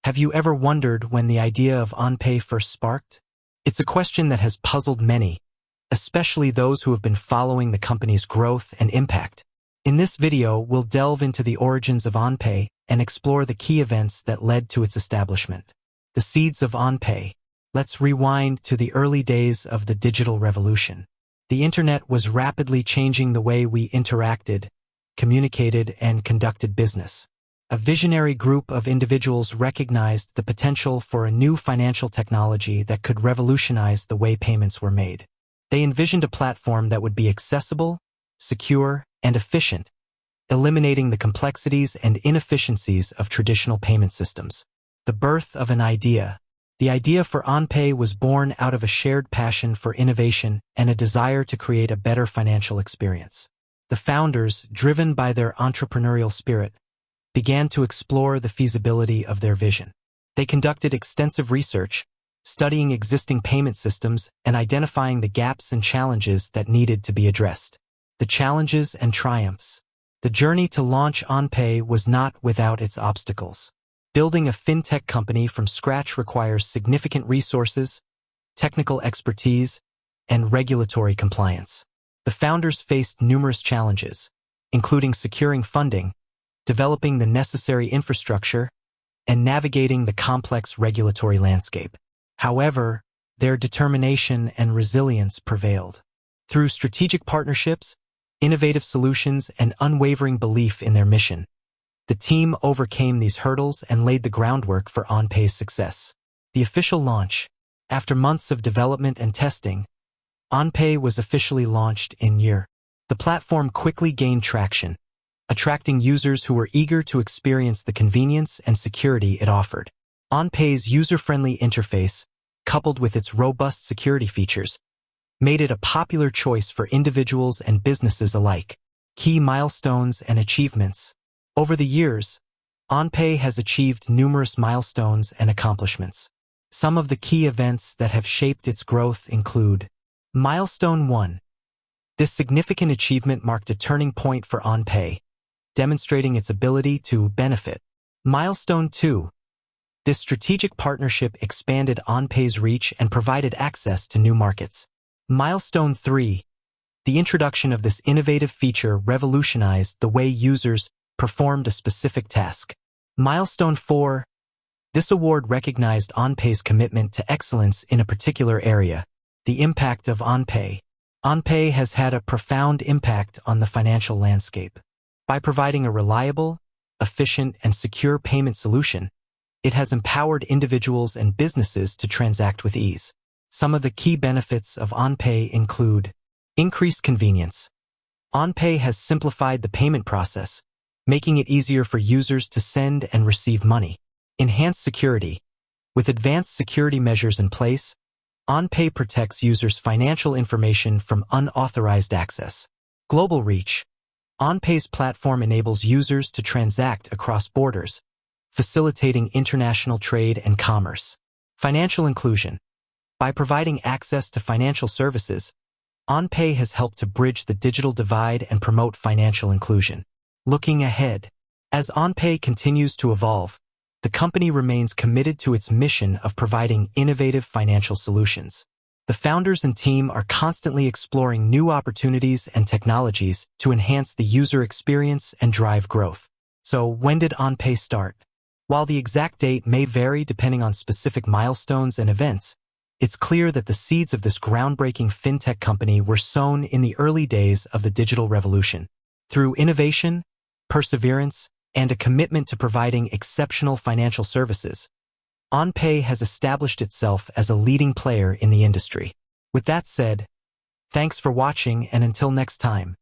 Have you ever wondered when the idea of OnPay first sparked? It's a question that has puzzled many, especially those who have been following the company's growth and impact. In this video, we'll delve into the origins of OnPay and explore the key events that led to its establishment. The seeds of OnPay. Let's rewind to the early days of the digital revolution. The internet was rapidly changing the way we interacted, communicated, and conducted business. A visionary group of individuals recognized the potential for a new financial technology that could revolutionize the way payments were made. They envisioned a platform that would be accessible, secure, and efficient, eliminating the complexities and inefficiencies of traditional payment systems. The birth of an idea. The idea for OnPay was born out of a shared passion for innovation and a desire to create a better financial experience. The founders, driven by their entrepreneurial spirit, began to explore the feasibility of their vision. They conducted extensive research, studying existing payment systems and identifying the gaps and challenges that needed to be addressed. The challenges and triumphs. The journey to launch OnPay was not without its obstacles. Building a fintech company from scratch requires significant resources, technical expertise, and regulatory compliance. The founders faced numerous challenges, including securing funding, developing the necessary infrastructure, and navigating the complex regulatory landscape. However, their determination and resilience prevailed. Through strategic partnerships, innovative solutions, and unwavering belief in their mission, the team overcame these hurdles and laid the groundwork for OnPay's success. The official launch. After months of development and testing, OnPay was officially launched in year. The platform quickly gained traction, attracting users who were eager to experience the convenience and security it offered. OnPay's user-friendly interface, coupled with its robust security features, made it a popular choice for individuals and businesses alike. Key milestones and achievements. Over the years, OnPay has achieved numerous milestones and accomplishments. Some of the key events that have shaped its growth include: Milestone 1. This significant achievement marked a turning point for OnPay, demonstrating its ability to benefit. Milestone 2. This strategic partnership expanded OnPay's reach and provided access to new markets. Milestone 3. The introduction of this innovative feature revolutionized the way users performed a specific task. Milestone 4. This award recognized OnPay's commitment to excellence in a particular area. The impact of OnPay. OnPay has had a profound impact on the financial landscape. By providing a reliable, efficient, and secure payment solution, it has empowered individuals and businesses to transact with ease. Some of the key benefits of OnPay include: increased convenience. OnPay has simplified the payment process, making it easier for users to send and receive money. Enhanced security. With advanced security measures in place, OnPay protects users' financial information from unauthorized access. Global reach. OnPay's platform enables users to transact across borders, facilitating international trade and commerce. Financial inclusion. By providing access to financial services, OnPay has helped to bridge the digital divide and promote financial inclusion. Looking ahead. As OnPay continues to evolve, the company remains committed to its mission of providing innovative financial solutions. The founders and team are constantly exploring new opportunities and technologies to enhance the user experience and drive growth. So, when did OnPay start? While the exact date may vary depending on specific milestones and events, it's clear that the seeds of this groundbreaking fintech company were sown in the early days of the digital revolution. Through innovation, perseverance, and a commitment to providing exceptional financial services, OnPay has established itself as a leading player in the industry. With that said, thanks for watching, and until next time.